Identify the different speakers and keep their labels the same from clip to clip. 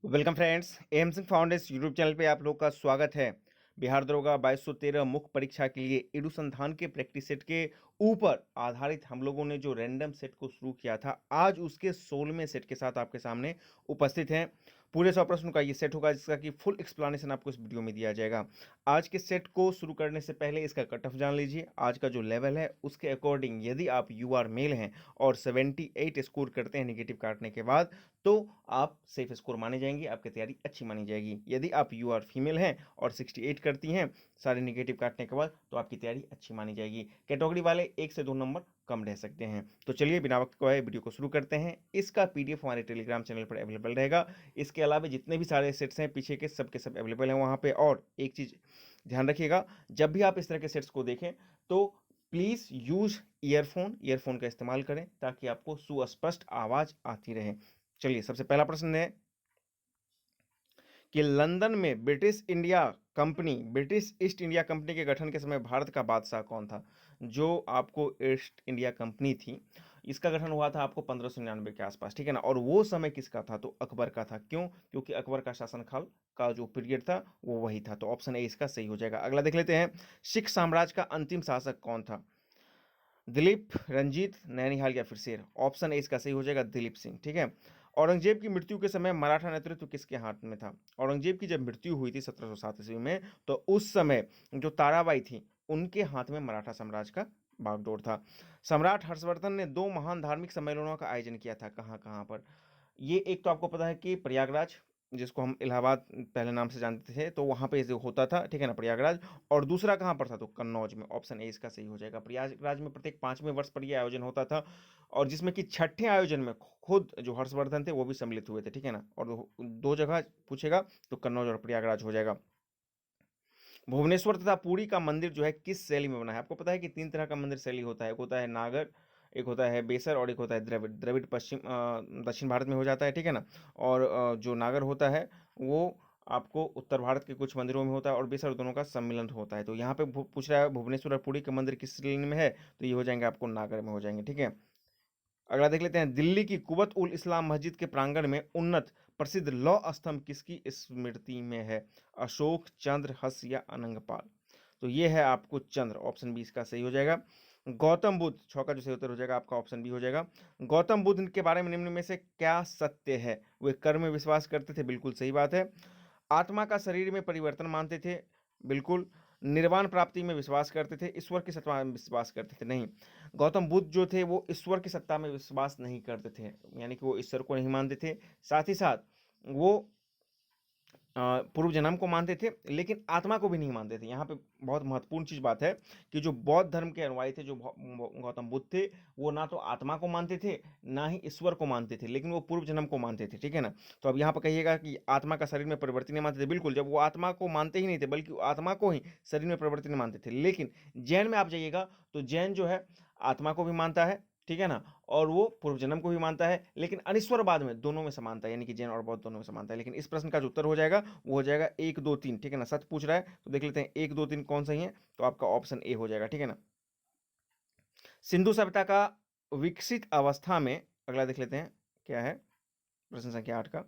Speaker 1: Welcome friends, M Singh foundation YouTube channel पे आप लोग का स्वागत है। बिहार दरोगा 2213 मुख्य परीक्षा के लिए अनुसंधान के प्रैक्टिस सेट के ऊपर आधारित हम लोगों ने जो रैंडम सेट को शुरू किया था, आज उसके 16वें सेट के साथ आपके सामने उपस्थित हैं। पूरे 100 प्रश्नों का ये सेट होगा जिसका कि फुल एक्सप्लेनेशन आपको इस वीडियो में दिया जाएगा। आज के सेट को शुरू करने से पहले इसका कट ऑफ जान लीजिए। आज का जो लेवल है उसके अकॉर्डिंग यदि आप यूआर मेल हैं और 78 स्कोर करते हैं नेगेटिव काटने के बाद, तो आप सेफ स्कोर माने जाएंगे, आपकी तैयारी अच्छी मानी जाएगी। यदि आप यू आर फीमेल हैं और 68 करती हैं सारे नेगेटिव काटने के बाद, तो आपकी तैयारी अच्छी मानी जाएगी। कैटेगरी वाले 1 से 2 नंबर कम रह सकते हैं। तो चलिए बिना वक्त गवाए वीडियो को शुरू करते हैं। इसका पीडीएफ हमारे टेलीग्राम चैनल पर अवेलेबल रहेगा। इसके अलावा जितने भी सारे सेट्स हैं पीछे के सब अवेलेबल हैं वहाँ पे। और एक चीज़ ध्यान रखिएगा, जब भी आप इस तरह के सेट्स को देखें तो प्लीज़ यूज ईयरफोन का इस्तेमाल करें ताकि आपको सुस्पष्ट आवाज़ आती रहे। चलिए, सबसे पहला प्रश्न है कि लंदन में ब्रिटिश ईस्ट इंडिया कंपनी के गठन के समय भारत का बादशाह कौन था? जो आपको ईस्ट इंडिया कंपनी थी, इसका गठन हुआ था आपको 1599 के आसपास, ठीक है ना। और वो समय किसका था? तो अकबर का था। क्यों? क्योंकि अकबर का शासनकाल का जो पीरियड था वो वही था। तो ऑप्शन ए इसका सही हो जाएगा। अगला देख लेते हैं, सिख साम्राज्य का अंतिम शासक कौन था? दिलीप, रंजीत, नैनिहाल या फिर शेर? ऑप्शन ए इसका सही हो जाएगा, दिलीप सिंह, ठीक है। औरंगजेब की मृत्यु के समय मराठा नेतृत्व किसके हाथ में था? औरंगजेब की जब मृत्यु हुई थी 1707 ईस्वी में, तो उस समय जो ताराबाई थी उनके हाथ में मराठा साम्राज्य का बागडोर था। सम्राट हर्षवर्धन ने 2 महान धार्मिक सम्मेलनों का आयोजन किया था, कहाँ कहाँ पर? ये एक तो आपको पता है कि प्रयागराज, जिसको हम इलाहाबाद पहले नाम से जानते थे, तो वहाँ पे जो होता था, ठीक है ना, प्रयागराज। और दूसरा कहाँ पर था? तो कन्नौज में। ऑप्शन ए इसका सही हो जाएगा। प्रयागराज में प्रत्येक 5वें वर्ष पर यह आयोजन होता था, और जिसमें कि छठे आयोजन में खुद जो हर्षवर्धन थे वो भी सम्मिलित हुए थे, ठीक है ना। और दो जगह पूछेगा तो कन्नौज और प्रयागराज हो जाएगा। भुवनेश्वर तथा पुरी का मंदिर जो है किस शैली में बना है? आपको पता है कि 3 तरह का मंदिर शैली होता है। एक होता है नागर, एक होता है बेसर और एक होता है द्रविड़। द्रविड़ पश्चिम दक्षिण भारत में हो जाता है, ठीक है ना। और जो नागर होता है वो आपको उत्तर भारत के कुछ मंदिरों में होता है, और बेसर दोनों का सम्मिलन होता है। तो यहाँ पे पूछ रहा है भुवनेश्वर और पुरी के मंदिर किस श्रेणी में है, तो ये हो जाएंगे आपको नागर में हो जाएंगे, ठीक है। अगला देख लेते हैं, दिल्ली की कुवत उल इस्लाम मस्जिद के प्रांगण में उन्नत प्रसिद्ध लौह स्तंभ किसकी स्मृति में है? अशोक, चंद्र, हर्ष या अनंगपाल? तो ये है आपको चंद्र। ऑप्शन बी इसका सही हो जाएगा। गौतम बुद्ध, छौका जो सही उत्तर हो जाएगा आपका ऑप्शन बी हो जाएगा। गौतम बुद्ध के बारे में निम्न में से क्या सत्य है? वे कर्म में विश्वास करते थे, बिल्कुल सही बात है। आत्मा का शरीर में परिवर्तन मानते थे, बिल्कुल। निर्वाण प्राप्ति में विश्वास करते थे, ईश्वर की सत्ता में विश्वास करते थे, नहीं। गौतम बुद्ध जो थे वो ईश्वर की सत्ता में विश्वास नहीं करते थे, यानी कि वो ईश्वर को नहीं मानते थे। साथ ही साथ वो पूर्व जन्म को मानते थे, लेकिन आत्मा को भी नहीं मानते थे। यहाँ पे बहुत महत्वपूर्ण चीज बात है कि जो बौद्ध धर्म के अनुयायी थे, जो गौतम बुद्ध थे, वो ना तो आत्मा को मानते थे ना ही ईश्वर को मानते थे, लेकिन वो पूर्व जन्म को मानते थे, ठीक है ना। तो अब यहाँ पर कहिएगा कि आत्मा का शरीर में परिवर्तन नहीं मानते थे, बिल्कुल। जब वो आत्मा को मानते ही नहीं थे, बल्कि आत्मा को ही शरीर में परिवर्तन नहीं मानते थे। लेकिन जैन में आप जाइएगा तो जैन जो है आत्मा को भी मानता है, ठीक है ना, और वो पूर्व जन्म को भी मानता है, लेकिन अनिश्वरवाद में दोनों में समानता है, यानी कि जैन और बौद्ध दोनों में समानता है। लेकिन इस प्रश्न का जो उत्तर हो जाएगा वो हो जाएगा 1 2 3, ठीक है ना। सत्य पूछ रहा है तो देख लेते हैं 1 2 3 कौन सही है, तो आपका ऑप्शन ए हो जाएगा, ठीक है ना। सिंधु सभ्यता का विकसित अवस्था में, अगला देख लेते हैं क्या है प्रश्न संख्या 8 का।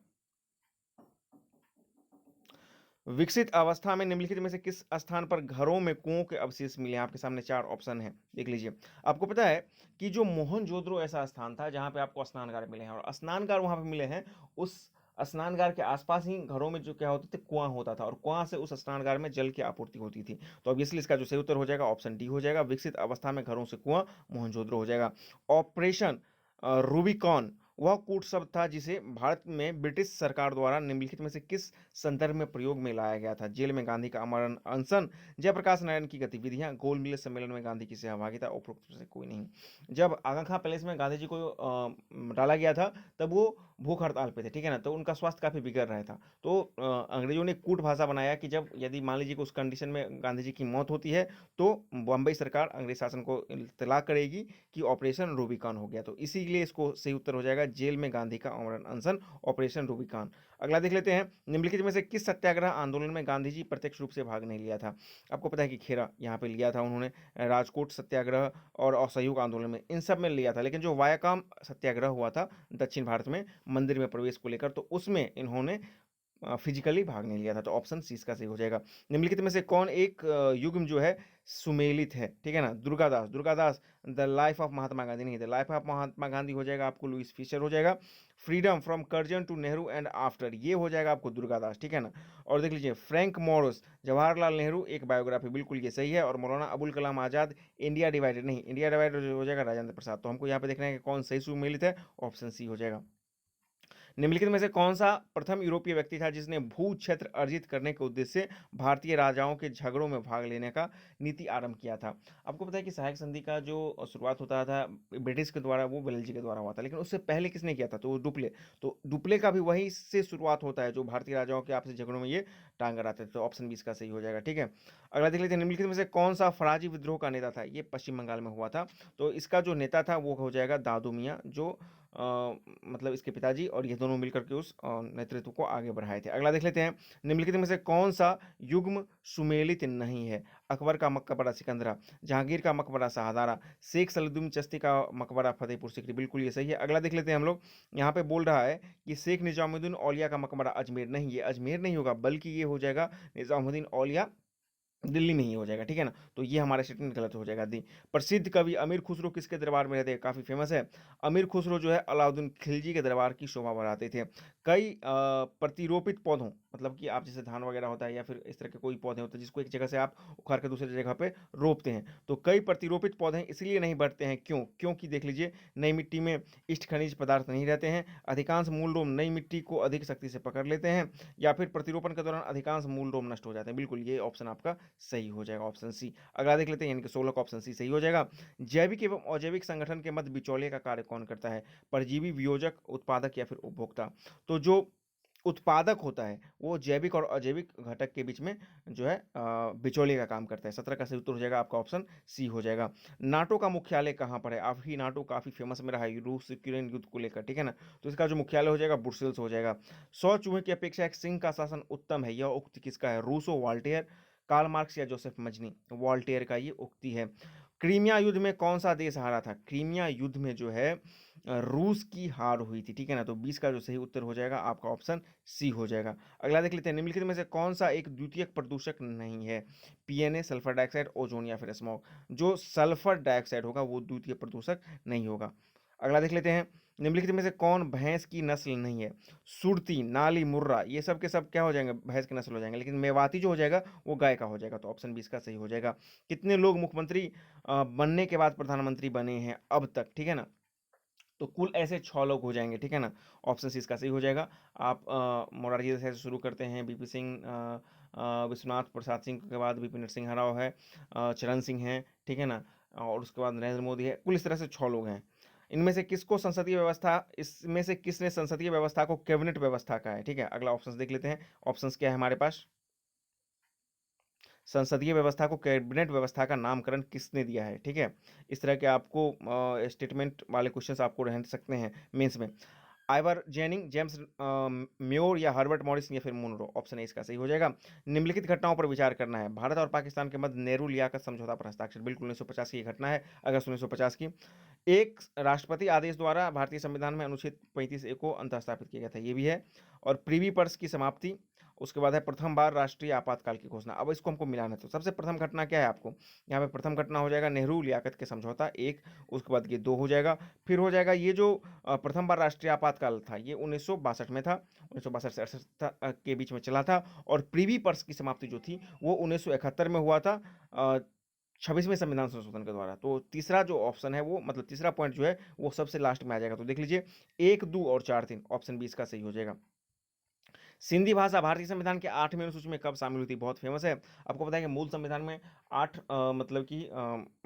Speaker 1: विकसित अवस्था में निम्नलिखित में से किस स्थान पर घरों में कुओं के अवशेष मिले? आपके सामने 4 ऑप्शन है, देख लीजिए। आपको पता है कि जो मोहनजोदड़ो ऐसा स्थान था जहां पे आपको स्नानगार मिले हैं, और स्नानगार वहां पे मिले हैं। उस स्नानगार के आसपास ही घरों में जो क्या होते थे, कुआं होता था, और कुआं से उस स्नानगार में जल की आपूर्ति होती थी। तो अब इसलिए इसका जो सही उत्तर हो जाएगा ऑप्शन डी हो जाएगा। विकसित अवस्था में घरों से कुआं, मोहनजोदड़ो हो जाएगा। ऑपरेशन रूबिकॉन वह कूट शब्द था जिसे भारत में ब्रिटिश सरकार द्वारा निम्नलिखित में से किस संदर्भ में प्रयोग में लाया गया था? जेल में गांधी का अमरण अनशन, जयप्रकाश नारायण की गतिविधियां, गोल मिले सम्मेलन में गांधी की सहभागिता, उपरोक्त में से कोई नहीं। जब आगा खां पैलेस में गांधी जी को डाला गया था, तब वो भूख हड़ताल पे थे, ठीक है ना। तो उनका स्वास्थ्य काफी बिगड़ रहा था। तो अंग्रेजों ने कूट भाषा बनाया कि जब यदि मान लीजिए कि उस कंडीशन में गांधी जी की मौत होती है, तो बम्बई सरकार अंग्रेज शासन को इत्तला करेगी कि ऑपरेशन रूबिकॉन हो गया। तो इसीलिए इसको सही उत्तर हो जाएगा जेल में गांधी का अमरण अनशन, ऑपरेशन रूबिकॉन। अगला देख लेते हैं, निम्नलिखित में से किस सत्याग्रह आंदोलन में गांधी जी प्रत्यक्ष रूप से भाग नहीं लिया था? आपको पता है कि खेरा यहाँ पे लिया था उन्होंने, राजकोट सत्याग्रह और असहयोग आंदोलन में, इन सब में लिया था। लेकिन जो वायाकाम सत्याग्रह हुआ था दक्षिण भारत में मंदिर में प्रवेश को लेकर, तो उसमें इन्होंने फिजिकली भाग नहीं लिया था। तो ऑप्शन सी इसका सही हो जाएगा। निम्नलिखित में से कौन एक युग्म जो है सुमेलित है, ठीक है ना? Durgadas, Durgadas the life of Mahatma Gandhi नहीं, the life of Mahatma Gandhi हो जाएगा आपको लुइस फिशर हो जाएगा। Freedom from Curzon to Nehru and after, ये हो जाएगा आपको दुर्गादास, ठीक है ना? और देख लीजिए फ्रैंक मोरोस जवाहरलाल नेहरू एक बायोग्राफी, बिल्कुल ये सही है। और मौलाना अबुल कलाम आजाद इंडिया डिवाइडेड नहीं, इंडिया डिवाइडेड हो जाएगा राजेंद्र प्रसाद। तो हमको यहाँ पे देखना है कि कौन सही सुमेलित है, ऑप्शन सी हो जाएगा। निम्नलिखित में से कौन सा प्रथम यूरोपीय व्यक्ति था जिसने भू क्षेत्र अर्जित करने के उद्देश्य से भारतीय राजाओं के झगड़ों में भाग लेने का नीति आरंभ किया था? आपको पता है कि सहायक संधि का जो शुरुआत होता था ब्रिटिश के द्वारा, वो वेल्जी के द्वारा हुआ था, लेकिन उससे पहले किसने किया था? तो वो डुप्ले। तो डुप्ले का भी वहीं से शुरुआत होता है, जो भारतीय राजाओं के आपसी झगड़ों में ये टांग अड़ाते थे। तो ऑप्शन बी इसका सही हो जाएगा, ठीक है। अगला देख लेते हैं, निम्नलिखित में से कौन सा फराजी विद्रोह का नेता था? ये पश्चिम बंगाल में हुआ था। तो इसका जो नेता था वो हो जाएगा दादू मियाँ, जो मतलब इसके पिताजी और ये दोनों मिलकर के उस नेतृत्व को आगे बढ़ाए थे। अगला देख लेते हैं, निम्नलिखित में से कौन सा युग्म सुमेलित नहीं है? अकबर का मकबरा सिकंदरा, जहांगीर का मकबरा शाहदारा, शेख सलीमुद्दीन चिश्ती का मकबरा फतेहपुर सिकरी, बिल्कुल ये सही है। अगला देख लेते हैं हम लोग, यहाँ पे बोल रहा है कि शेख निजामुद्दीन औलिया का मकबरा अजमेर, नहीं, ये अजमेर नहीं होगा, बल्कि ये हो जाएगा निजामुद्दीन औलिया दिल्ली में ही हो जाएगा, ठीक है ना? तो ये हमारा स्टेटमेंट गलत हो जाएगा। दी प्रसिद्ध कवि अमीर खुसरो किसके दरबार में रहते हैं? काफी फेमस है। अमीर खुसरो जो है अलाउद्दीन खिलजी के दरबार की शोभा बढ़ाते थे। कई प्रतिरोपित पौधों, मतलब कि आप जैसे धान वगैरह होता है या फिर इस तरह के कोई पौधे होते हैं जिसको एक जगह से आप उखाड़ के दूसरी जगह पे रोपते हैं, तो कई प्रतिरोपित पौधे इसलिए नहीं बढ़ते हैं, क्यों? क्योंकि देख लीजिए, नई मिट्टी में इष्ट खनिज पदार्थ नहीं रहते हैं, अधिकांश मूल रोम नई मिट्टी को अधिक शक्ति से पकड़ लेते हैं, या फिर प्रतिरोपण के दौरान अधिकांश मूल रोम नष्ट हो जाते हैं। बिल्कुल ये ऑप्शन आपका सही हो जाएगा, ऑप्शन सी। अगला देख लेते हैं, यानी कि 16 का ऑप्शन सी सही हो जाएगा। जैविक एवं अजैविक संगठन के मध्य बिचौलिए का कार्य कौन करता है? परजीवी, वियोजक, उत्पादक या फिर उपभोक्ता? तो जो उत्पादक होता है वो जैविक और अजैविक घटक के बीच में जो है बिचौलिए का काम करता है। 17 का सही उत्तर हो जाएगा आपका ऑप्शन सी हो जाएगा। नाटो का मुख्यालय कहाँ पर है? अभी नाटो काफी फेमस में रहा है रूस यूक्रेन युद्ध को लेकर, ठीक है ना? तो इसका जो मुख्यालय हो जाएगा ब्रुसेल्स हो जाएगा। 100 चूहे की अपेक्षा एक सिंह का शासन उत्तम है, यह उक्ति किसका है? रूसो, वॉल्टेयर, कार्ल मार्क्स या जोसेफ मजनी? वॉल्टेयर का ये उक्ति है। क्रीमिया युद्ध में कौन सा देश हारा था? क्रीमिया युद्ध में जो है रूस की हार हुई थी, ठीक है ना? तो 20 का जो सही उत्तर हो जाएगा आपका ऑप्शन सी हो जाएगा। अगला देख लेते हैं, निम्नलिखित में से कौन सा एक द्वितीयक प्रदूषक नहीं है? पीएनए, सल्फर डाइऑक्साइड, ओजोन या फिर स्मॉग? जो सल्फर डाइऑक्साइड होगा वो द्वितीय प्रदूषक नहीं होगा। अगला देख लेते हैं, निम्नलिखित में से कौन भैंस की नस्ल नहीं है? सुरती, नाली, मुर्रा, ये सब के सब क्या हो जाएंगे? भैंस की नस्ल हो जाएंगे, लेकिन मेवाती जो हो जाएगा वो गाय का हो जाएगा। तो ऑप्शन 20 का सही हो जाएगा। कितने लोग मुख्यमंत्री बनने के बाद प्रधानमंत्री बने हैं अब तक, ठीक है ना? तो कुल ऐसे 6 लोग हो जाएंगे, ठीक है ना? ऑप्शन सी इसका सही हो जाएगा। आप मोरारजी देसाई से शुरू करते हैं, बीपी सिंह, विश्वनाथ प्रसाद सिंह के बाद बीपी नरसिंह राव है, चरण सिंह है, ठीक है ना? और उसके बाद नरेंद्र मोदी है। कुल इस तरह से 6 लोग हैं। इनमें से किसको संसदीय व्यवस्था, इसमें से किसने संसदीय व्यवस्था को कैबिनेट व्यवस्था कहा है? ठीक है, अगला ऑप्शन देख लेते हैं। ऑप्शंस क्या है हमारे पास? संसदीय व्यवस्था को कैबिनेट व्यवस्था का नामकरण किसने दिया है? ठीक है, इस तरह के आपको स्टेटमेंट वाले क्वेश्चंस आपको रह सकते हैं मेंस में। आइवर जेनिंग, जेम्स म्योर या हर्बर्ट मॉरिस या फिर मुनरो? ऑप्शन ए इसका सही हो जाएगा। निम्नलिखित घटनाओं पर विचार करना है। भारत और पाकिस्तान के मध्य नेहरू लियाकत समझौता पर हस्ताक्षर, बिल्कुल 1950 की घटना है, अगस्त 1950 की। एक राष्ट्रपति आदेश द्वारा भारतीय संविधान में अनुच्छेद 35 ए को अंतःस्थापित किया गया था, ये भी है। और प्रीवी पर्स की समाप्ति, उसके बाद है प्रथम बार राष्ट्रीय आपातकाल की घोषणा। अब इसको हमको मिलाना है, तो सबसे प्रथम घटना क्या है आपको? यहाँ पे प्रथम घटना हो जाएगा नेहरू लियाकत के समझौता एक, उसके बाद ये 2 हो जाएगा। फिर हो जाएगा ये जो प्रथम बार राष्ट्रीय आपातकाल था, ये 1962 में था, 1962 से 68 के बीच में चला था। और प्रीवी पर्स की समाप्ति जो थी वो 1971 में हुआ था, 26वें संविधान संशोधन के द्वारा। तो तीसरा जो ऑप्शन है वो, मतलब तीसरा पॉइंट जो है वो सबसे लास्ट में आ जाएगा। तो देख लीजिए 1, 2 और 4, 3, ऑप्शन 20 का सही हो जाएगा। सिंधी भाषा भारतीय संविधान के 8वें अनुसूची में कब शामिल हुई थी? बहुत फेमस है। आपको पता है कि मूल संविधान में 8 मतलब कि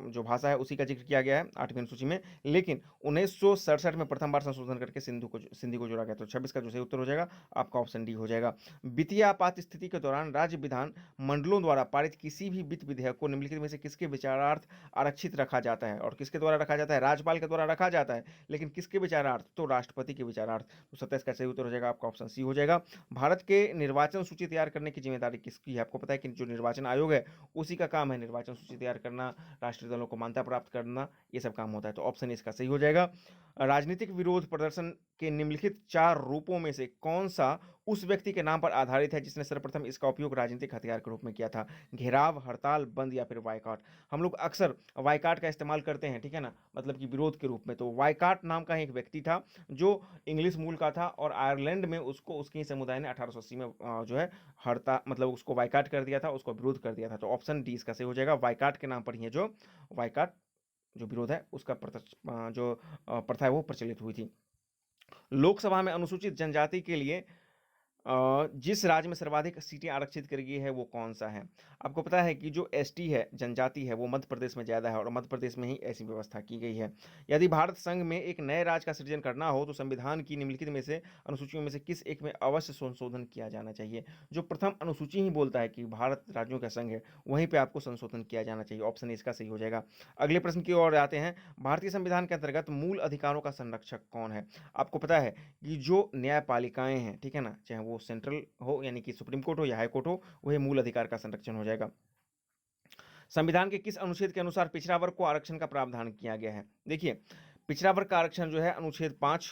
Speaker 1: जो भाषा है उसी का जिक्र किया गया है 8वें अनुसूची में, लेकिन 1967 में प्रथम बार संशोधन करके सिंधी को जोड़ा गया। तो 26 का जो सही उत्तर हो जाएगा आपका ऑप्शन डी हो जाएगा। वित्तीय आपात स्थिति के दौरान राज्य विधान मंडलों द्वारा पारित किसी भी वित्त विधेयक को निम्नलिखित में से किसके विचारार्थ आरक्षित रखा जाता है? और किसके द्वारा रखा जाता है? राज्यपाल के द्वारा रखा जाता है, लेकिन किसके विचारार्थ? तो राष्ट्रपति के विचारार्थ। तो 27 का सही उत्तर हो जाएगा आपका ऑप्शन सी हो जाएगा। भारत के निर्वाचन सूची तैयार करने की जिम्मेदारी किसकी है? आपको पता है कि जो निर्वाचन आयोग है उसी का काम है निर्वाचन सूची तैयार करना, राष्ट्रीय दलों को मान्यता प्राप्त करना, ये सब काम होता है। तो ऑप्शन इसका सही हो जाएगा। राजनीतिक विरोध प्रदर्शन के निम्नलिखित 4 रूपों में से कौन सा उस व्यक्ति के नाम पर आधारित है जिसने सर्वप्रथम इसका उपयोग राजनीतिक हथियार के रूप में किया था। घेराव, हड़ताल, बंद या फिर बायकॉट। हम लोग अक्सर बायकॉट का इस्तेमाल करते हैं, ठीक है ना, मतलब कि विरोध के रूप में। तो बायकॉट नाम का एक व्यक्ति था जो इंग्लिश मूल का था और आयरलैंड में उसको उसके ही समुदाय ने 1880 में जो है हड़ताल मतलब उसको बायकॉट कर दिया था, उसको विरोध कर दिया था। तो ऑप्शन डी इसका सही हो जाएगा। बायकॉट के नाम पर ही है जो बायकॉट जो विरोध है उसका जो प्रथा है वो प्रचलित हुई थी। लोकसभा में अनुसूचित जनजाति के लिए जिस राज्य में सर्वाधिक सीटें आरक्षित करी गई है वो कौन सा है? आपको पता है कि जो एसटी है, जनजाति है, वो मध्य प्रदेश में ज़्यादा है और मध्य प्रदेश में ही ऐसी व्यवस्था की गई है। यदि भारत संघ में एक नए राज्य का सृजन करना हो तो संविधान की निम्नलिखित में से अनुसूचियों में से किस एक में अवश्य संशोधन किया जाना चाहिए? जो प्रथम अनुसूची ही बोलता है कि भारत राज्यों का संघ है, वहीं पे आपको संशोधन किया जाना चाहिए। ऑप्शन इसका सही हो जाएगा। अगले प्रश्न की ओर आते हैं। भारतीय संविधान के अंतर्गत मूल अधिकारों का संरक्षक कौन है? आपको पता है कि जो न्यायपालिकाएं हैं, ठीक है ना, चाहे वो सेंट्रल हो यानी कि सुप्रीम कोर्ट हो या हाई कोर्ट हो, वही मूल अधिकार का संरक्षण हो जाएगा। संविधान के किस अनुच्छेद के अनुसार पिछड़ा वर्ग को आरक्षण का प्रावधान किया गया है? देखिए, पिछड़ा वर्ग का आरक्षण जो है अनुच्छेद 5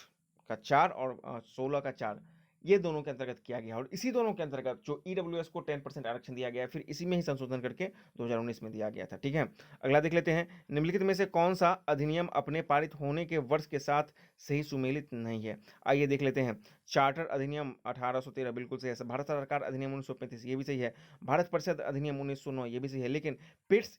Speaker 1: का 4 और 16 का 4, ये दोनों के अंतर्गत किया गया और इसी दोनों के अंतर्गत जो ईडब्ल्यूएस को 10% आरक्षण दिया गया है, फिर इसी में ही संशोधन करके 2019 में दिया गया था। ठीक है, अगला देख लेते हैं। निम्नलिखित में से कौन सा अधिनियम अपने पारित होने के वर्ष के साथ सही सुमेलित नहीं है? आइए देख लेते हैं। चार्टर अधिनियम 1813 बिल्कुल सही है। भारत सरकार अधिनियम 1935 ये भी सही है। भारत परिषद अधिनियम 1909 ये भी सही है। लेकिन पिट्स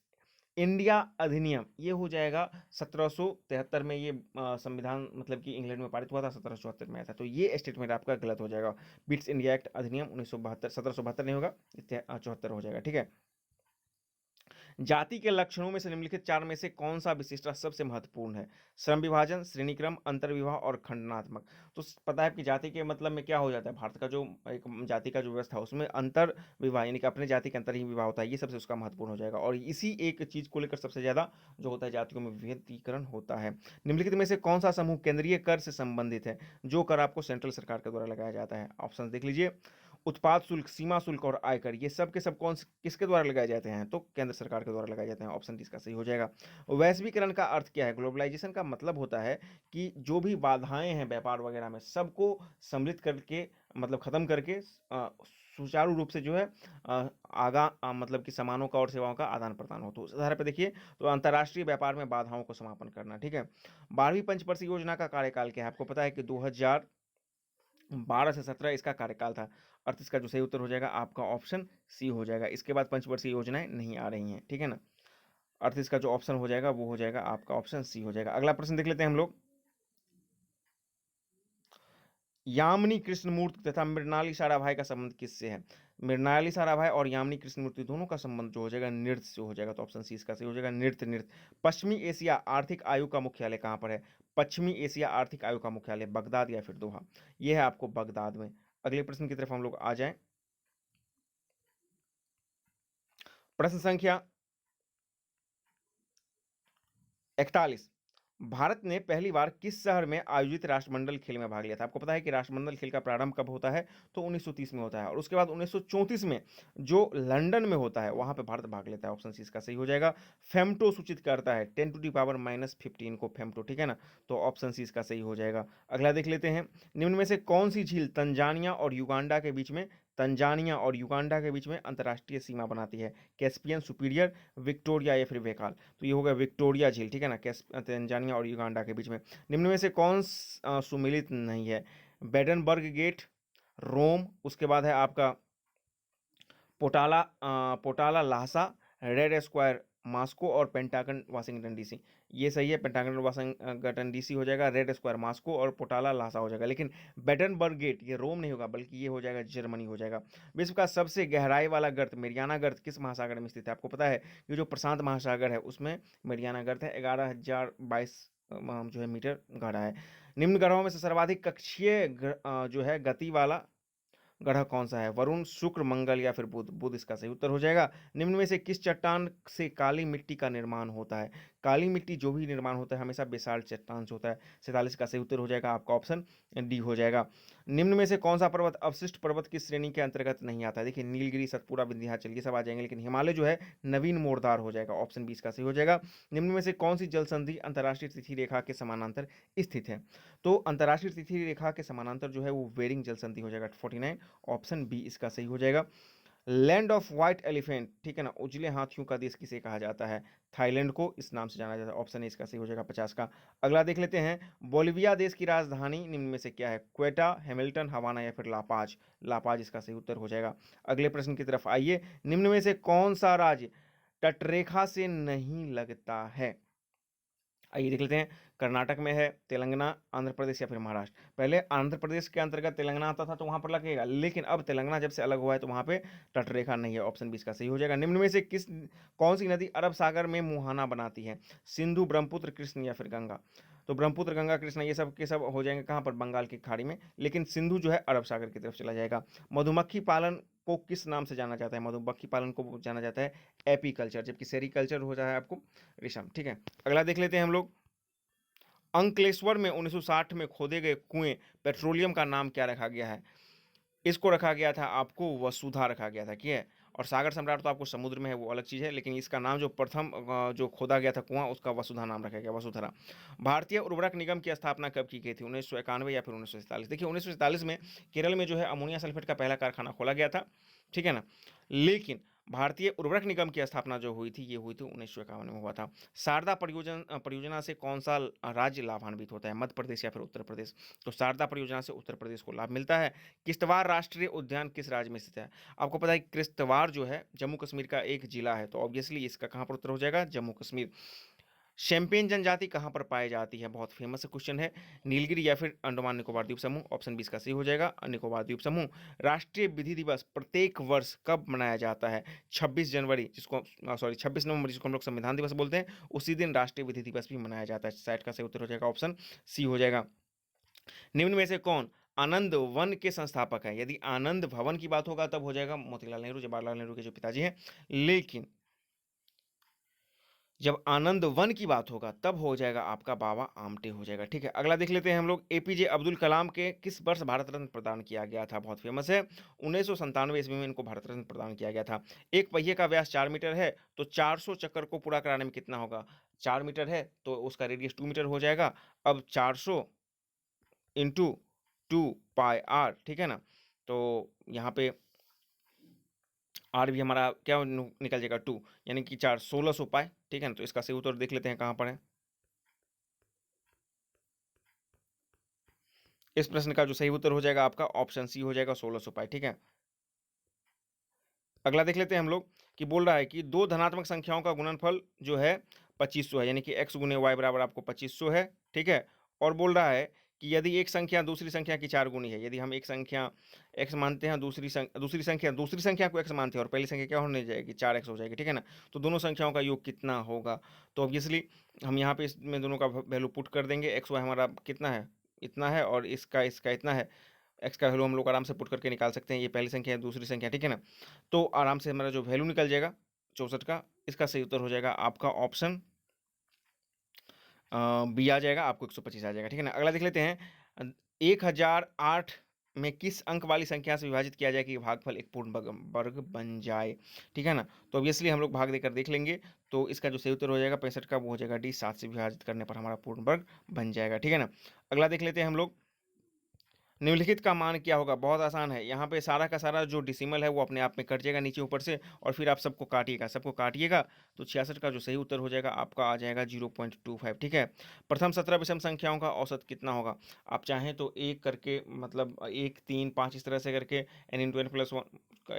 Speaker 1: इंडिया अधिनियम ये हो जाएगा 1773 में। ये संविधान मतलब कि इंग्लैंड में पारित हुआ था, 1774 में आया था। तो ये स्टेटमेंट आपका गलत हो जाएगा। पिट्स इंडिया एक्ट अधिनियम 1972 1772 नहीं होगा, 74 हो जाएगा। ठीक है। जाति के लक्षणों में से निम्नलिखित चार में से कौन सा विशिष्टता सबसे महत्वपूर्ण है? श्रम विभाजन, श्रेणीक्रम, अंतर्विवाह और खंडनात्मक। तो पता है कि जाति के मतलब में क्या हो जाता है, भारत का जो एक जाति का जो व्यवस्था है उसमें अंतर विवाह यानी कि अपने जाति के अंतर ही विवाह होता है, ये सबसे उसका महत्वपूर्ण हो जाएगा। और इसी एक चीज को लेकर सबसे ज्यादा जो होता है जातियों में विभेदीकरण होता है। निम्नलिखित में से कौन सा समूह केंद्रीय कर से संबंधित है, जो कर आपको सेंट्रल सरकार के द्वारा लगाया जाता है? ऑप्शन देख लीजिए। उत्पाद शुल्क, सीमा शुल्क और आयकर, ये सब के सब किसके द्वारा लगाए जाते हैं? तो केंद्र सरकार के द्वारा लगाए जाते हैं। ऑप्शन डी इसका सही हो जाएगा। वैश्वीकरण का अर्थ क्या है? ग्लोबलाइजेशन का मतलब होता है कि जो भी बाधाएं हैं व्यापार वगैरह में, सबको सम्मिलित करके मतलब खत्म करके सुचारू रूप से जो है मतलब कि सामानों का और सेवाओं का आदान प्रदान हो। तो उस आधार पर देखिए, तो अंतर्राष्ट्रीय व्यापार में बाधाओं को समापन करना। ठीक है। 12वीं पंचवर्षीय योजना का कार्यकाल क्या है? आपको पता है कि 2012 से 17 इसका कार्यकाल था। अर्थ इसका जो सही उत्तर हो जाएगा आपका ऑप्शन सी हो जाएगा। इसके बाद पंचवर्षीय योजनाएं नहीं आ रही हैं। ठीक है ना, अर्थ इसका जो ऑप्शन हो जाएगा वो हो जाएगा आपका ऑप्शन सी हो जाएगा। अगला प्रश्न देख लेते हैं हम लोग। यामिनी कृष्णमूर्ति तथा मृणाली साराभाई का संबंध किससे है? मृणाली साराभाई और यामिनी कृष्णमूर्ति दोनों का संबंध जो हो जाएगा नृत्य से हो जाएगा। तो ऑप्शन सी इसका सही हो जाएगा, नृत्य। पश्चिमी एशिया आर्थिक आयोग का मुख्यालय कहाँ पर है? पश्चिमी एशिया आर्थिक आयोग का मुख्यालय बगदाद या फिर दोहा। यह है आपको बगदाद में। अगले प्रश्न की तरफ हम लोग आ जाएं। प्रश्न संख्या 41। भारत ने पहली बार किस शहर में आयोजित राष्ट्रमंडल खेल में भाग लिया था? आपको पता है कि राष्ट्रमंडल खेल का प्रारंभ कब होता है? तो 1930 में होता है और उसके बाद 1934 में जो लंदन में होता है वहां पे भारत भाग लेता है। ऑप्शन सी इसका सही हो जाएगा। फेम्टो सूचित करता है 10⁻⁻15 को फेम्टो। ठीक है ना, तो ऑप्शन सी इसका सही हो जाएगा। अगला देख लेते हैं। निम्न में से कौन सी झील तंजानिया और युगांडा के बीच में अंतर्राष्ट्रीय सीमा बनाती है? कैस्पियन, सुपीरियर, विक्टोरिया या फिर वेकाल। तो ये होगा विक्टोरिया झील। ठीक है ना, तंजानिया और युगांडा के बीच में। निम्न में से कौन सुमेलित नहीं है? बेडनबर्ग गेट, रोम, उसके बाद है आपका पोटाला लाहसा, रेड स्क्वायर मास्को और पेंटागन वाशिंगटन डीसी। ये सही है, पेंटागन वाशिंगटन डीसी हो जाएगा, रेड स्क्वायर मास्को और पोटाला लाहसा हो जाएगा। लेकिन बेडनबर्ग गेट ये रोम नहीं होगा बल्कि ये हो जाएगा जर्मनी हो जाएगा। विश्व का सबसे गहराई वाला गर्त मेरियाना गर्त किस महासागर में स्थित है? आपको पता है कि जो प्रशांत महासागर है उसमें मेरियाना गर्त है। 11,022 जो है मीटर गहरा है। निम्न ग्रहों में से सर्वाधिक कक्षीय जो है गति वाला ग्रह कौन सा है? वरुण, शुक्र, मंगल या फिर बुध। बुध इसका सही उत्तर हो जाएगा। निम्न में से किस चट्टान से काली मिट्टी का निर्माण होता है? काली मिट्टी जो भी निर्माण होता है हमेशा बेसाल्ट चट्टान से होता है। 47 का सही उत्तर हो जाएगा आपका ऑप्शन डी हो जाएगा। निम्न में से कौन सा पर्वत अवशिष्ट पर्वत की श्रेणी के अंतर्गत नहीं आता है? देखिए नीलगिरी, सतपुड़ा, विंध्याचल ये सब आ जाएंगे, लेकिन हिमालय जो है नवीन मोरदार हो जाएगा, ऑप्शन 20 का सही हो जाएगा। निम्न में से कौन सी जल संधि अंतर्राष्ट्रीय तिथि रेखा के समानांतर स्थित है? तो अंतर्राष्ट्रीय तिथि रेखा के समानांतर जो है वो बेरिंग जल संधि हो जाएगा 49, ऑप्शन बी इसका सही हो जाएगा। लैंड ऑफ व्हाइट एलिफेंट, ठीक है ना, उजले हाथियों का देश किसे कहा जाता है? थाईलैंड को इस नाम से जाना जाता है, ऑप्शन ए इसका सही हो जाएगा 50 का। अगला देख लेते हैं, बोलिविया देश की राजधानी निम्न में से क्या है? क्वेटा, हैमिल्टन, हवाना या फिर लापाज? लापाज इसका सही उत्तर हो जाएगा। अगले प्रश्न की तरफ आइए, निम्न में से कौन सा राज्य तटरेखा से नहीं लगता है? आइए देख लेते हैं, कर्नाटक में है, तेलंगाना, आंध्र प्रदेश या फिर महाराष्ट्र? पहले आंध्र प्रदेश के अंतर्गत तेलंगाना आता था तो वहां पर लगेगा, लेकिन अब तेलंगाना जब से अलग हुआ है तो वहां पे तटरेखा नहीं है, ऑप्शन 20 का सही हो जाएगा। निम्न में से कौन सी नदी अरब सागर में मुहाना बनाती है? सिंधु, ब्रह्मपुत्र, कृष्ण या फिर गंगा? तो ब्रह्मपुत्र, गंगा, कृष्णा ये सब के सब हो जाएंगे कहाँ पर? बंगाल की खाड़ी में, लेकिन सिंधु जो है अरब सागर की तरफ चला जाएगा। मधुमक्खी पालन को किस नाम से जाना जाता है? मधुमक्खी पालन को जाना जाता है एपीकल्चर, जबकि सेरीकल्चर हो जाए आपको रेशम, ठीक है। अगला देख लेते हैं हम लोग, अंकलेश्वर में 1960 में खोदे गए कुएं पेट्रोलियम का नाम क्या रखा गया है? इसको रखा गया था आपको वसुधा रखा गया था, ठीक है। और सागर सम्राट तो आपको समुद्र में है, वो अलग चीज़ है, लेकिन इसका नाम जो प्रथम जो खोदा गया था कुआं उसका वसुधा नाम रखा गया, वसुधरा। भारतीय उर्वरक निगम की स्थापना कब की गई थी? 1991 या फिर 1947? देखिए 1947 में केरल में जो है अमोनिया सल्फेट का पहला कारखाना खोला गया था, ठीक है ना, लेकिन भारतीय उर्वरक निगम की स्थापना जो हुई थी ये हुई थी 1951 में हुआ था। शारदा परियोजना परियोजना से कौन सा राज्य लाभान्वित होता है? मध्य प्रदेश या फिर उत्तर प्रदेश? तो शारदा परियोजना से उत्तर प्रदेश को लाभ मिलता है। किश्तवाड़ राष्ट्रीय उद्यान किस राज्य में स्थित है? आपको पता है किश्तवाड़ जो है जम्मू कश्मीर का एक जिला है, तो ऑब्वियसली इसका कहाँ पर उत्तर हो जाएगा? जम्मू कश्मीर। शैंपेन जनजाति कहाँ पर पाई जाती है? बहुत फेमस क्वेश्चन है। नीलगिरी या फिर अंडमान निकोबार द्वीप समूह? ऑप्शन 20 का सही हो जाएगा, निकोबार द्वीप समूह। राष्ट्रीय विधि दिवस प्रत्येक वर्ष कब मनाया जाता है? 26 जनवरी, जिसको 26 नवंबर जिसको हम लोग संविधान दिवस बोलते हैं, उसी दिन राष्ट्रीय विधि दिवस भी मनाया जाता है। साइट का सही उत्तर हो जाएगा ऑप्शन सी हो जाएगा। निम्न में से कौन आनंद वन के संस्थापक है? यदि आनंद भवन की बात होगा तब हो जाएगा मोतीलाल नेहरू, जवाहरलाल नेहरू के जो पिताजी हैं, लेकिन जब आनंद वन की बात होगा तब हो जाएगा आपका बाबा आमटे हो जाएगा, ठीक है। अगला देख लेते हैं हम लोग, एपीजे अब्दुल कलाम के किस वर्ष भारत रत्न प्रदान किया गया था? बहुत फेमस है, 1997 ईस्वी में इनको भारत रत्न प्रदान किया गया था। एक पहिए का व्यास 4 मीटर है, तो 400 चक्कर को पूरा कराने में कितना होगा? 4 मीटर है तो उसका रेडियस 2 मीटर हो जाएगा। अब 400 इंटू 2 पाई आर, ठीक है ना, तो यहाँ पे आर भी हमारा क्या निकल जाएगा 2, यानी कि 1600 पाए, ठीक है ना। तो इसका सही उत्तर देख लेते हैं कहाँ पर है। इस प्रश्न का जो सही उत्तर हो जाएगा आपका ऑप्शन सी हो जाएगा 1600 पाए, ठीक है। अगला देख लेते हैं हम लोग कि बोल रहा है कि दो धनात्मक संख्याओं का गुणनफल जो है 2500 है, यानी कि x गुने वाई बराबर आपको 2500 है, ठीक है। और बोल रहा है कि यदि एक संख्या दूसरी संख्या की 4 गुनी है, यदि हम एक संख्या x मानते हैं, दूसरी संख्या को x मानते हैं और पहली संख्या क्या होने जाएगी? 4x हो जाएगी, ठीक है ना। तो दोनों संख्याओं का योग कितना होगा? तो ऑब्वियसली हम यहाँ पे इसमें दोनों का वैल्यू पुट कर देंगे। एक्स वाई हमारा कितना है? इतना है, और इसका इसका इतना है। एक्स का वैल्यू हम लोग आराम से पुट करके निकाल सकते हैं, ये पहली संख्या है, दूसरी संख्या, ठीक है ना। तो आराम से हमारा जो वैल्यू निकल जाएगा 64 का, इसका सही उत्तर हो जाएगा आपका ऑप्शन बी आ जाएगा, आपको 125 आ जाएगा, ठीक है ना। अगला देख लेते हैं, 1008 में किस अंक वाली संख्या से विभाजित किया जाए कि भागफल एक पूर्ण वर्ग बन जाए, ठीक है ना। तो ऑब्वियसली हम लोग भाग देकर देख लेंगे, तो इसका जो सही उत्तर हो जाएगा 65 का, वो हो जाएगा डी, 7 से विभाजित करने पर हमारा पूर्ण वर्ग बन जाएगा, ठीक है ना। अगला देख लेते हैं हम लोग, निम्नलिखित का मान क्या होगा? बहुत आसान है, यहाँ पे सारा का सारा जो डिसिमल है वो अपने आप में कट जाएगा नीचे ऊपर से, और फिर आप सबको काटिएगा, तो 66 का जो सही उत्तर हो जाएगा आपका आ जाएगा 0.25, ठीक है। प्रथम 17 विषम संख्याओं का औसत कितना होगा? आप चाहें तो एक करके, मतलब 1, 3, 5 इस तरह से करके n × n+1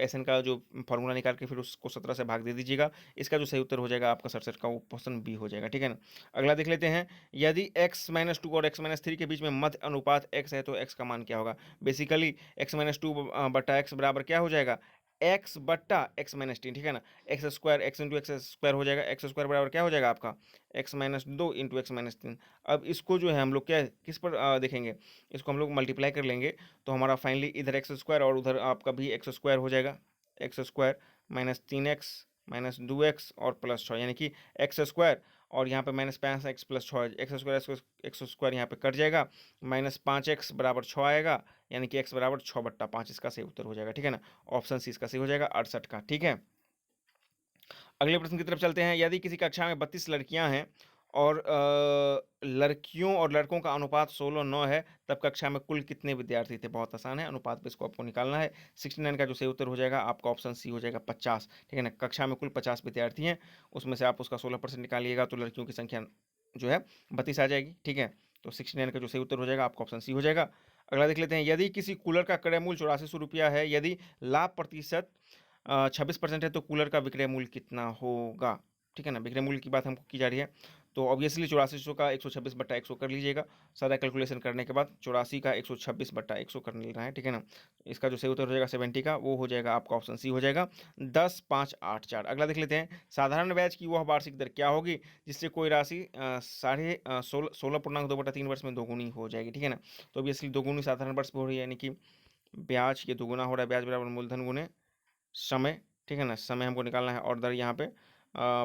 Speaker 1: SN का जो फॉर्मूला निकाल के फिर उसको 17 से भाग दे दीजिएगा। इसका जो सही उत्तर हो जाएगा आपका 67 का, वो ऑप्शन बी हो जाएगा, ठीक है ना। अगला देख लेते हैं, यदि x-2 और x-3 के बीच में मध्य अनुपात x है तो x का मान क्या होगा? बेसिकली x-2 बट्टा x बराबर क्या हो जाएगा? x बट्टा x-3, ठीक है ना। X square, x into x square हो जाएगा, एक्स स्क्वायर बराबर क्या हो जाएगा आपका? x-2 into x-3। अब इसको जो है हम लोग क्या किस पर देखेंगे, इसको हम लोग मल्टीप्लाई कर लेंगे, तो हमारा फाइनली इधर एक्स स्क्वायर और उधर आपका भी एक्स स्क्वायर हो जाएगा। एक्स स्क्वायर -3x -2x और +6, यानी कि एक्स स्क्वायर और यहाँ पे -5x प्लस 6 एक्स स्क्वायर यहाँ पे कट जाएगा, -5x बराबर 6 आएगा, यानी कि x बराबर 6/5 इसका सही उत्तर हो जाएगा, ठीक है ना। ऑप्शन सी इसका सही हो जाएगा 68 का, ठीक है। अगले प्रश्न की तरफ चलते हैं। यदि किसी कक्षा में 32 लड़कियां हैं और लड़कियों और लड़कों का अनुपात 16:9 है, तब कक्षा में कुल कितने विद्यार्थी थे? बहुत आसान है, अनुपात पे इसको आपको निकालना है। 69 का जो सही उत्तर हो जाएगा आपका ऑप्शन सी हो जाएगा 50, ठीक है ना। कक्षा में कुल 50 विद्यार्थी हैं, उसमें से आप उसका 16% निकालिएगा तो लड़कियों की संख्या जो है 32 आ जाएगी, ठीक है। तो 69 का जो सही उत्तर हो जाएगा आपका ऑप्शन सी हो जाएगा। अगला देख लेते हैं। यदि किसी कूलर का क्रय मूल्य 8400 रुपया है, यदि लाभ प्रतिशत 26% है, तो कूलर का विक्रय मूल्य कितना होगा? ठीक है ना, विक्रय मूल्य की बात हमको की जा रही है, तो ऑब्वियसली 8400 का 126/100 कर लीजिएगा। सारा कैलकुलेशन करने के बाद 84 का 126/100 कर लेना है, ठीक है ना। इसका जो सही उत्तर हो जाएगा 70 का, वो हो जाएगा आपका ऑप्शन सी हो जाएगा 10,584। अगला देख लेते हैं। साधारण ब्याज की वह वार्षिक दर क्या होगी जिससे कोई राशि 16.2/3 वर्ष में दोगुनी हो जाएगी, ठीक है ना। तो ऑब्वियसली दोगुनी साधारण वर्ष में हो रही है, यानी कि ब्याज ये दोगुना हो रहा है, ब्याज बराबर मूलधन गुने समय, ठीक है ना। समय हमको निकालना है और दर यहाँ पे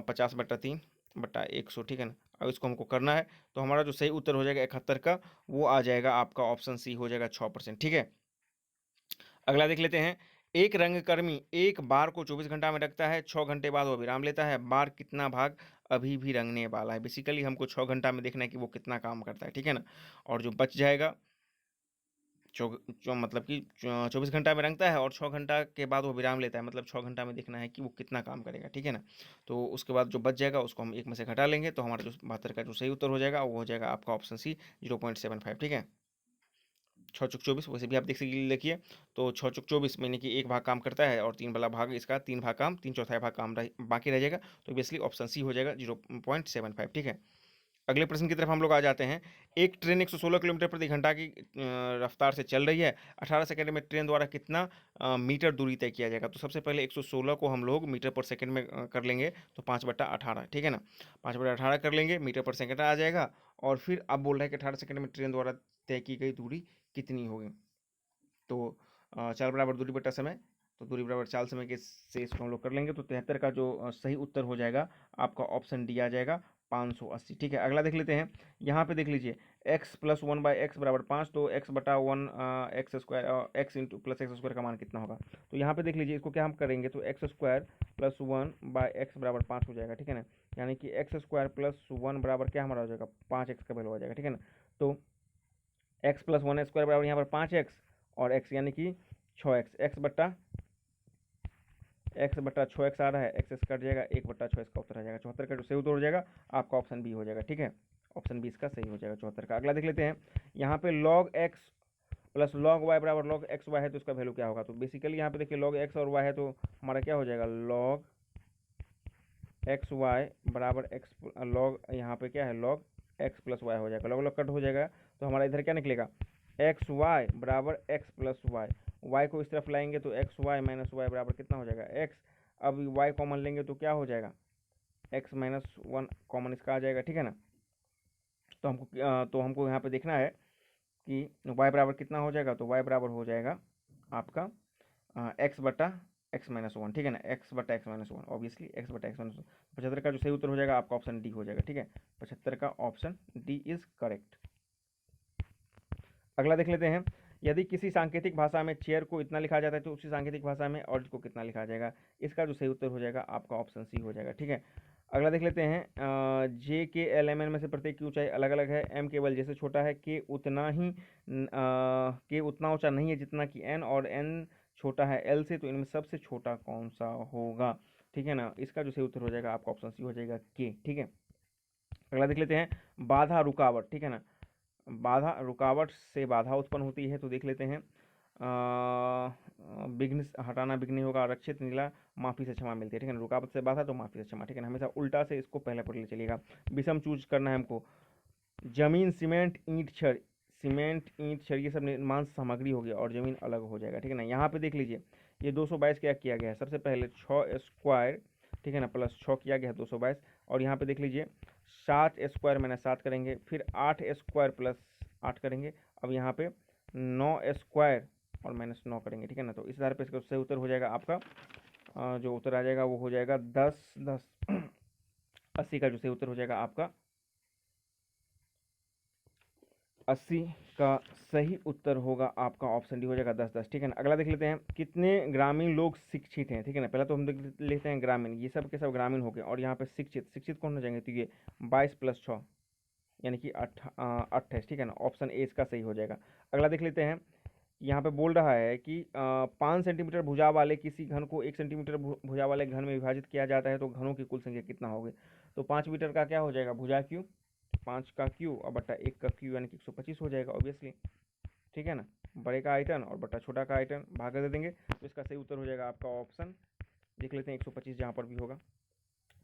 Speaker 1: 50/3/100, ठीक है ना। अब इसको हमको करना है, तो हमारा जो सही उत्तर हो जाएगा 71 का, वो आ जाएगा आपका ऑप्शन सी हो जाएगा 6%, ठीक है। अगला देख लेते हैं। एक रंगकर्मी एक बार को 24 घंटा में रखता है, 6 घंटे बाद वो विराम लेता है, बार कितना भाग अभी भी रंगने वाला है? बेसिकली हमको 6 घंटा में देखना है कि वो कितना काम करता है, ठीक है ना। और जो बच जाएगा मतलब कि 24 घंटा में रंगता है और 6 घंटा के बाद वो विराम लेता है, मतलब 6 घंटा में देखना है कि वो कितना काम करेगा, ठीक है ना। तो उसके बाद जो बच जाएगा उसको हम एक में से घटा लेंगे, तो हमारा जो 72 का जो सही उत्तर हो जाएगा वो हो जाएगा आपका ऑप्शन सी 0.75, ठीक है। 6 चुक 24 वैसे भी आप देखिए, तो 6 चुक 24 यानी कि एक भाग काम करता है और 3 वाला भाग इसका 3 भाग काम, 3/4 भाग काम बाकी रह जाएगा, तो बेसिकली ऑप्शन सी हो जाएगा 0.75, ठीक है। अगले प्रश्न की तरफ हम लोग आ जाते हैं। एक ट्रेन 116 किलोमीटर प्रति घंटा की रफ्तार से चल रही है, 18 सेकंड में ट्रेन द्वारा कितना मीटर दूरी तय किया जाएगा? तो सबसे पहले 116 को हम लोग मीटर पर सेकंड में कर लेंगे, तो 5/18, ठीक है ना। 5/18 कर लेंगे, मीटर पर सेकंड आ जाएगा। और फिर अब बोल रहा है कि 18 सेकंड में ट्रेन द्वारा तय की गई दूरी कितनी होगी? तो चाल बराबर दूरी बटा समय, तो दूरी बराबर चाल समय के से इसको हम लोग कर लेंगे, तो 73 का जो सही उत्तर हो जाएगा आपका ऑप्शन डी आ जाएगा 580, ठीक है। अगला देख लेते हैं। यहाँ पे देख लीजिए x + 1/x बराबर 5, तो x/1 x square x into plus x square का मान कितना होगा? तो यहाँ पे देख लीजिए, इसको क्या हम करेंगे, तो x² + 1/x बराबर 5 हो जाएगा, ठीक है ना। यानी कि x² + 1 बराबर क्या हमारा हो जाएगा, 5x का वैल्यू हो जाएगा, ठीक है ना। तो x + 1² बराबर यहाँ पर 5x और x यानी कि 6x, x/6x आ रहा है, x कट जाएगा, 1/6 इसका उत्तर आ जाएगा 74 का जो सही उत्तर हो जाएगा आपका ऑप्शन बी हो जाएगा, ठीक है। ऑप्शन बी इसका सही हो जाएगा 74 का। अगला देख लेते हैं। यहाँ पे log x + log y बराबर log x y है, तो इसका वैल्यू क्या होगा? तो बेसिकली यहाँ पे देखिए log x और y है, तो हमारा क्या हो जाएगा, log x y बराबर x log, यहाँ पे क्या है log x + y हो जाएगा, log कट हो जाएगा, तो हमारा इधर क्या निकलेगा, एक्स वाई बराबर एक्स प्लस वाई, वाई को इस तरफ लाएंगे तो एक्स वाई माइनस वाई बराबर कितना हो जाएगा, एक्स। अब वाई कॉमन लेंगे तो क्या हो जाएगा, x-1 कॉमन इसका आ जाएगा, ठीक है ना। तो हमको यहाँ पे देखना है कि y बराबर कितना हो जाएगा, तो y बराबर हो जाएगा आपका x/x-1, ठीक है ना, x/x-1, ऑब्वियसली x/x-1। 75 का जो सही उत्तर हो जाएगा आपका ऑप्शन डी हो जाएगा, ठीक है। 75 का ऑप्शन डी इज करेक्ट। अगला देख लेते हैं। यदि किसी सांकेतिक भाषा में चेयर को इतना लिखा जाता है, तो उसी सांकेतिक भाषा में ऑर्ज को कितना लिखा जाएगा? इसका जो सही उत्तर हो जाएगा आपका ऑप्शन सी हो जाएगा, ठीक है। अगला देख लेते हैं। जे के एल एम एन में से प्रत्येक की ऊंचाई अलग अलग है, एम केवल जैसे छोटा है, के उतना ऊंचा नहीं है जितना कि एन, और एन छोटा है एल से, तो इनमें सबसे छोटा कौन सा होगा? ठीक है ना, इसका जो सही उत्तर हो जाएगा आपका ऑप्शन सी हो जाएगा के, ठीक है। अगला देख लेते हैं। बाधा रुकावट, ठीक है ना, बाधा रुकावट से बाधा उत्पन्न होती है, तो देख लेते हैं। विघ्न हटाना विघ्न होगा, आरक्षित नीला माफ़ी से क्षमा मिलती है, ठीक है ना। रुकावट से बाधा तो माफ़ी से क्षमा, ठीक है ना। हमेशा उल्टा से इसको पहले पढ़ ले चलिएगा। विषम चूज करना है हमको। जमीन सीमेंट ईंट छड़, सीमेंट ईंट छड़ ये सब निर्माण सामग्री होगी और जमीन अलग हो जाएगा, ठीक है ना। यहाँ पे देख लीजिए, ये 222 क्या किया गया है, सबसे पहले 6 स्क्वायर, ठीक है ना, प्लस 6 किया गया है 222। और यहाँ पे देख लीजिए 7 स्क्वायर मैंने 7 करेंगे, फिर 8 स्क्वायर प्लस 8 करेंगे, अब यहाँ पे 9 स्क्वायर और -9 करेंगे, ठीक है ना। तो इस आधार पर इसका सही उत्तर हो जाएगा आपका जो उत्तर आ जाएगा वो हो जाएगा 10 10 80 का जो सही उत्तर हो जाएगा आपका 80 का सही उत्तर होगा आपका ऑप्शन डी हो जाएगा 10-10। ठीक है ना, अगला देख लेते हैं कितने ग्रामीण लोग शिक्षित हैं। ठीक है ना, पहले तो हम देख लेते हैं ग्रामीण, ये सब के सब ग्रामीण हो गए, और यहाँ पे शिक्षित, शिक्षित कौन हो जाएंगे, तो ये 22+6 यानी कि 28। ठीक है ना, ऑप्शन ए इसका सही हो जाएगा। अगला देख लेते हैं, यहाँ पे बोल रहा है कि 5 सेंटीमीटर भुजा वाले किसी घन को 1 सेंटीमीटर भुजा वाले घन में विभाजित किया जाता है तो घनों की कुल संख्या कितना होगी। तो 5 मीटर का क्या हो जाएगा, भुजा क्यू, 5 का क्यू और बट्टा 1 का क्यू यानी कि 125 हो जाएगा ऑब्वियसली। ठीक है ना, बड़े का आयतन और बट्टा छोटा का आयतन भाग कर दे देंगे, तो इसका सही उत्तर हो जाएगा आपका ऑप्शन, देख लेते हैं 125 जहाँ पर भी होगा,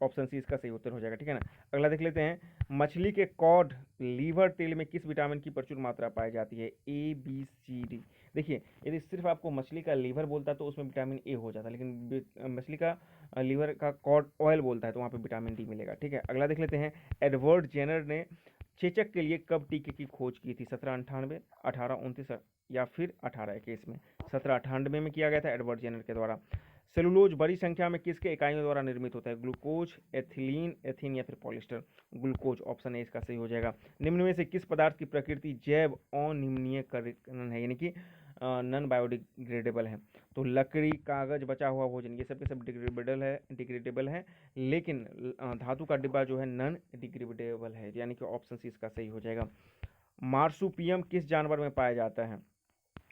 Speaker 1: ऑप्शन सी इसका सही उत्तर हो जाएगा। ठीक है ना, अगला देख लेते हैं, मछली के कॉड लीवर तेल में किस विटामिन की प्रचुर मात्रा पाई जाती है, ए बी सी डी। देखिए, यदि सिर्फ आपको मछली का लीवर बोलता तो उसमें विटामिन ए हो जाता, लेकिन मछली का लीवर का कॉड ऑयल बोलता है तो वहाँ पे विटामिन डी मिलेगा। ठीक है, अगला देख लेते हैं, एडवर्ड जेनर ने चेचक के लिए कब टीके की खोज की थी, 1798, 1829 या फिर 1821 में। 1798 में किया गया था एडवर्ड जेनर के द्वारा। सेलुलोज बड़ी संख्या में किसके इकाइयों द्वारा निर्मित होता है, ग्लूकोज, एथिलीन, एथीन या फिर पॉलिस्टर। ग्लूकोज, ऑप्शन ए इसका सही हो जाएगा। निम्न में से किस पदार्थ की प्रकृति जैव अनिम्नीयकरण है, यानी कि नॉन बायोडिग्रेडेबल है। तो लकड़ी, कागज, बचा हुआ भोजन, ये सब के सब डिग्रेडेबल है, लेकिन धातु का डिब्बा जो है नॉन डिग्रेडेबल है, यानी कि ऑप्शन सी इसका सही हो जाएगा। मार्सुपियम किस जानवर में पाया जाता है,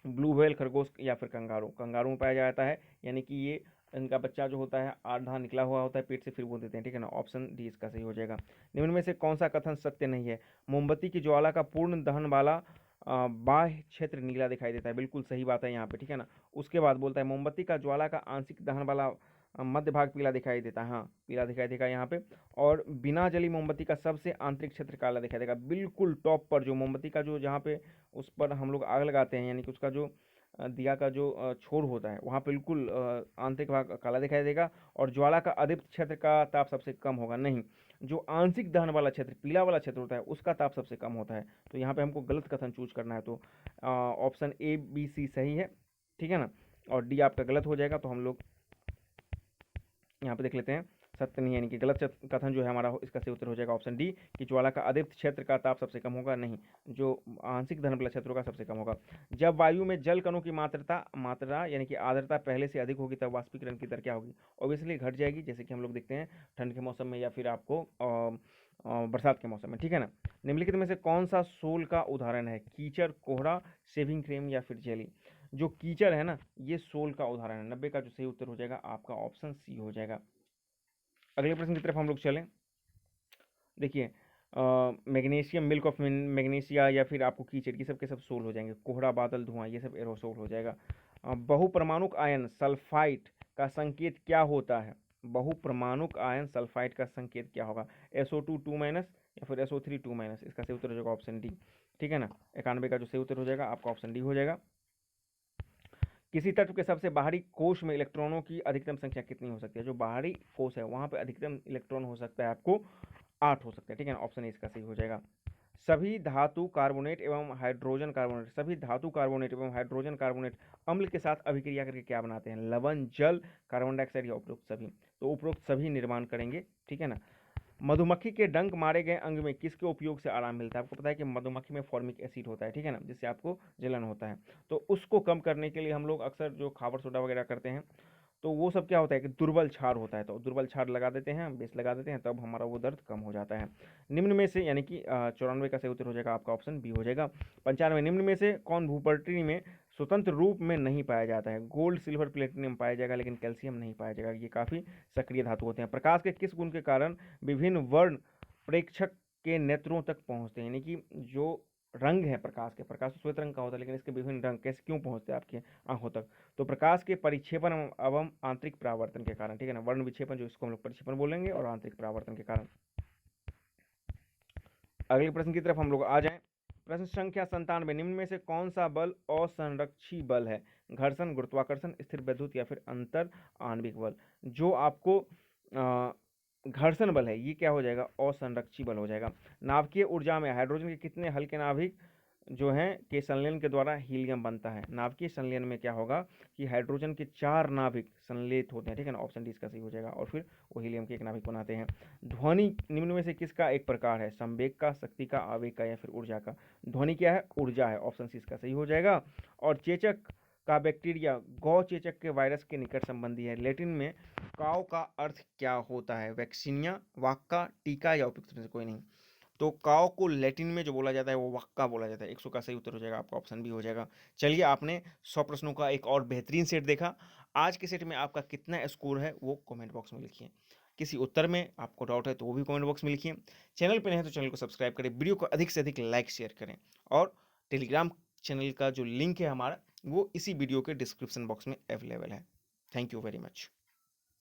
Speaker 1: ब्लू व्हेल, खरगोश या फिर कंगारू। कंगारू में पाया जाता है, यानी कि ये इनका बच्चा जो होता है आधा निकला हुआ होता है पेट से, फिर बोल देते हैं। ठीक है ना, ऑप्शन डी इसका सही हो जाएगा। निम्न में से कौन सा कथन सत्य नहीं है, मोमबत्ती की ज्वाला का पूर्ण दहन वाला बाह्य क्षेत्र नीला दिखाई देता है, बिल्कुल सही बात है यहाँ पे। ठीक है ना, उसके बाद बोलता है मोमबत्ती का ज्वाला का आंशिक दहन वाला मध्य भाग पीला दिखाई देता है, हाँ पीला दिखाई देगा यहाँ पे। और बिना जली मोमबत्ती का सबसे आंतरिक क्षेत्र काला दिखाई देगा, बिल्कुल टॉप पर जो मोमबत्ती का जो जहाँ पे उस पर हम लोग आग लगाते हैं, यानी कि उसका जो दिया का जो छोर होता है वहाँ बिल्कुल आंतरिक भाग काला दिखाई देगा। और ज्वाला का अधिप्त क्षेत्र का ताप सबसे कम होगा, नहीं, जो आंशिक दहन वाला क्षेत्र पीला वाला क्षेत्र होता है उसका ताप सबसे कम होता है। तो यहाँ पे हमको गलत कथन चूज करना है, तो ऑप्शन ए बी सी सही है। ठीक है ना, और डी आपका गलत हो जाएगा, तो हम लोग यहाँ पे देख लेते हैं, सत्य नहीं, यानी कि गलत कथन जो है हमारा इसका सही उत्तर हो जाएगा ऑप्शन डी, कि ज्वाला का अधिप्त क्षेत्र का ताप सबसे कम होगा, नहीं, जो आंशिक दहन वाला क्षेत्रों का सबसे कम होगा। जब वायु में जल कणों की मात्रा यानी कि आर्द्रता पहले से अधिक होगी तब वाष्पीकरण की दर क्या होगी, ऑब्वियसली घट जाएगी, जैसे कि हम लोग देखते हैं ठंड के मौसम में या फिर आपको बरसात के मौसम में। ठीक है ना, निम्नलिखित में से कौन सा सोल का उदाहरण है, कीचड़, कोहरा, शेविंग क्रीम या फिर जेली। जो कीचड़ है ना, ये सोल का उदाहरण है, 90 का जो सही उत्तर हो जाएगा आपका ऑप्शन सी हो जाएगा। अगले प्रश्न की तरफ हम लोग चलें, देखिए मैग्नीशियम, मिल्क ऑफ मैग्नीशिया या फिर आपको कीचड़, ये सब के सब सोल हो जाएंगे। कोहरा, बादल, धुआं, ये सब एरोसोल हो जाएगा। बहुपरमाणुक आयन सल्फाइड का संकेत क्या होता है, बहुपरमाणुक आयन सल्फाइड का संकेत क्या होगा, SO2 2- या फिर SO3 2-, इसका सही उत्तर हो जाएगा ऑप्शन डी। ठीक है ना, 91 का जो सही उत्तर हो जाएगा आपका ऑप्शन डी हो जाएगा। किसी तत्व के सबसे बाहरी कोश में इलेक्ट्रॉनों की अधिकतम संख्या कितनी हो सकती है, जो बाहरी कोश है वहां पर अधिकतम इलेक्ट्रॉन हो सकता है आपको 8 हो सकता है। ठीक है ना, ऑप्शन इसका सही हो जाएगा। सभी धातु कार्बोनेट एवं हाइड्रोजन कार्बोनेट, सभी धातु कार्बोनेट एवं हाइड्रोजन कार्बोनेट अम्ल के साथ अभिक्रिया करके क्या बनाते हैं, लवण, जल, कार्बन डाइऑक्साइड या उपरोक्त सभी। तो उपरोक्त सभी निर्माण करेंगे। ठीक है ना, मधुमक्खी के डंक मारे गए अंग में किसके उपयोग से आराम मिलता है, आपको पता है कि मधुमक्खी में फॉर्मिक एसिड होता है। ठीक है ना, जिससे आपको जलन होता है, तो उसको कम करने के लिए हम लोग अक्सर जो खाबर सोडा वगैरह करते हैं, तो वो सब क्या होता है कि दुर्बल क्षार होता है, तो दुर्बल क्षार लगा देते हैं, बेस लगा देते हैं, तब हमारा वो दर्द कम हो जाता है। निम्न में से, यानी कि 94 का सही उत्तर हो जाएगा आपका ऑप्शन बी हो जाएगा। 95, निम्न में से कौन भूपटरी में स्वतंत्र रूप में नहीं पाया जाता है, गोल्ड, सिल्वर, प्लेटिनम पाया जाएगा लेकिन कैल्शियम नहीं पाया जाएगा, ये काफ़ी सक्रिय धातु होते हैं। प्रकाश के किस गुण के कारण विभिन्न वर्ण प्रेक्षक के नेत्रों तक पहुंचते हैं, यानी कि जो रंग है प्रकाश के, प्रकाश श्वेत रंग का होता है लेकिन इसके विभिन्न रंग कैसे क्यों पहुंचते हैं आपके आंखों तक, तो प्रकाश के परिक्षेपण एवं आंतरिक परावर्तन के कारण। ठीक है ना, वर्ण विक्षेपण जो इसको हम लोग परिक्षेपण बोलेंगे, और आंतरिक परावर्तन के कारण। अगले प्रश्न की तरफ हम लोग आ जाएं, प्रश्न संख्या 97, निम्न में से कौन सा बल असंरक्षी बल है, घर्षण, गुरुत्वाकर्षण, स्थिर वैद्युत या फिर अंतर आणविक बल। जो आपको घर्षण बल है ये क्या हो जाएगा, असंरक्षी बल हो जाएगा। नाभिकीय ऊर्जा में हाइड्रोजन के कितने हल्के नाभिक जो है के संलयन के द्वारा हीलियम बनता है। नाभिकीय संलयन में क्या होगा कि हाइड्रोजन के 4 नाभिक संलेत होते हैं, ठीक है ना, ऑप्शन डी इसका सही हो जाएगा, और फिर वो हीलियम के एक नाभिक बनाते हैं। ध्वनि निम्न में से किसका एक प्रकार है? संवेग का, शक्ति का, आवेग का, या फिर ऊर्जा का? ध्वनि क्या है? ऊर्जा है, ऑप्शन सी इसका सही हो जाएगा। और चेचक का बैक्टीरिया गौ चेचक के वायरस के निकट संबंधी है। लैटिन में काव का अर्थ क्या होता है? वैक्सीनिया, वाक्का, टीका, या उपयुक्त में से कोई नहीं। तो काव को लैटिन में जो बोला जाता है वो वक्का बोला जाता है। 100 का सही उत्तर हो जाएगा, आपका ऑप्शन भी हो जाएगा। चलिए, आपने 100 प्रश्नों का एक और बेहतरीन सेट देखा। आज के सेट में आपका कितना स्कोर है वो कमेंट बॉक्स में लिखिए। किसी उत्तर में आपको डाउट है तो वो भी कमेंट बॉक्स में लिखिए। चैनल पर नहीं है तो चैनल को सब्सक्राइब करें, वीडियो को अधिक से अधिक लाइक शेयर करें, और टेलीग्राम चैनल का जो लिंक है हमारा, वो इसी वीडियो के डिस्क्रिप्शन बॉक्स में अवेलेबल है। Thank you very much.